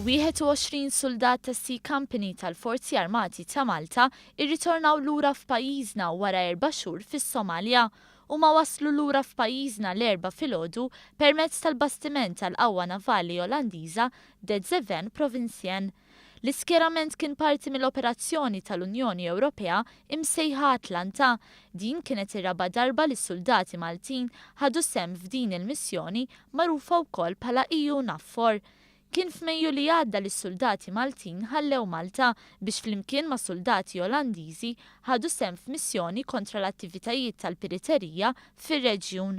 21 soldat tas Sea Company tal-Forzi Armati ta' Malta irritornaw lura f'pajjiżna wara 4 xhur fis-Somalja u ma waslu lura f'pajjiżna l-4 filgħodu permezz tal-bastiment tal-qawwa navali Olandiża Dedzeven Provinsjen. L-iskjerament kien parti mill-operazzjoni tal-Unjoni Ewropea imsejħa Atlanta. Din kienet ir-raba' darba li s-suldati Maltin ħadu sehem f'din il-missjoni magħrufa wkoll bħala EU NAVFOR. Kien f'Mejju li għadda li s-suldati Maltin ħallew Malta biex flimkien ma' suldati Olandiżi ħadu sehem f'missjoni kontra l-attivitajiet tal-piriterija fir-reġjun.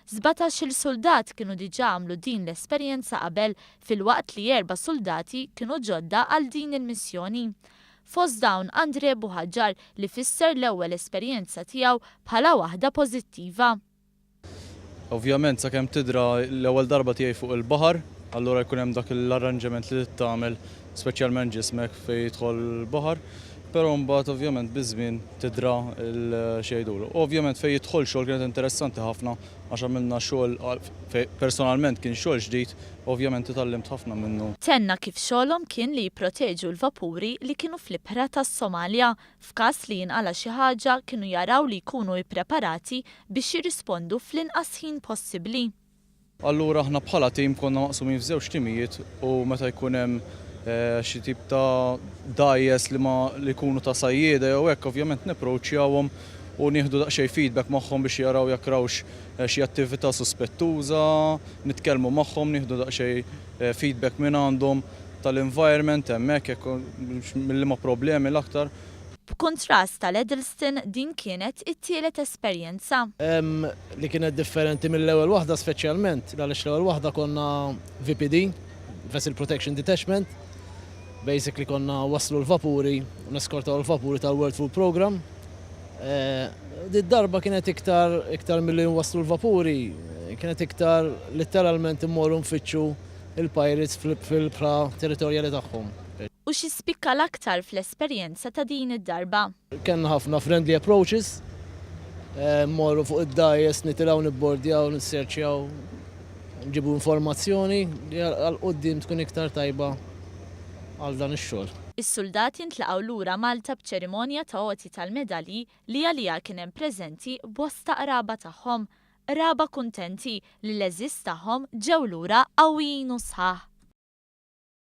17 soldat kienu diġà għamlu din l-esperjenza qabel filwaqt li 4 soldati kienu ġodda għal din il-missjoni. Fost dawn Andre Buħaġġar li fisser l-ewwel esperjenza tiegħu bħala waħda pożittiva. Ovvjament sakemm tidra l-ewwel darba tiegħi fuq il-baħar, allura jkun hemm dak l-arranġament li tagħmel speċjalment ġismek fejn jidħol il-baħar, però mbagħad ovvjament biż-żmien tidra l-xejdur. Ovvjament fejn jidħol xogħol kienet interessanti ħafna għax għamilna xogħol personalment kien xogħol ġdid, ovvjament itallimt ħafna minnu. Tenna kif xogħolhom kien li jipproteġu l-vapuri li kienu fl-ibħra tas-Somalja. F'każ li jinqala xi ħaġa kienu jaraw li jkunu ippreparati biex jirrispondu fl-inqas ħin possibbli. Allura aħna bħala tim konna maqsumin f'żewġ timijiet u meta jkun hemm xi tip ta' dajjes li jkunu ta' sajjieda jew hekk ovvjament nipproċjawhom u nieħdu daqsxejn feedback magħhom biex jaraw jekk rawx xi attività suspettuża, nitkellmu magħhom, nieħdu daqsxejn feedback minn għandhom tal-environment hemmhekk jekk mill-liema problemi l-aktar. B'kontrast tal-Edelston din kienet it-tielet esperjenza. Li kienet differenti mill-ewwel waħda speċjalment għaliex l-ewwel waħda konna VPD, Vessel Protection Detachment. Basically konna waslu l-vapuri u neskortaw l-vapuri tal-World Food Program. Darba kienet iktar milli waslu l-vapuri, kienet iktar literalment immorru nfittxu il-pirates fil-pra territorjali tagħhom. U xi spikka l-aktar fl-esperjenza ta' din id-darba? Kenna ħafna friendly approaches, morru fuq id-dajes, nitilgħu nibbordjaw, nisserċjaw, nġibu informazzjoni li għal-qoddim tkun iktar tajba għal dan ix-xogħol. Is-suldati ntlaqgħu lura Malta b'ċerimonja ta' għoti tal-medalji li għaliha kien hemm preżenti bosta qraba tagħhom. Raba kuntenti li l-eżiż tagħhom ġew lura qawwijin u sħaħ.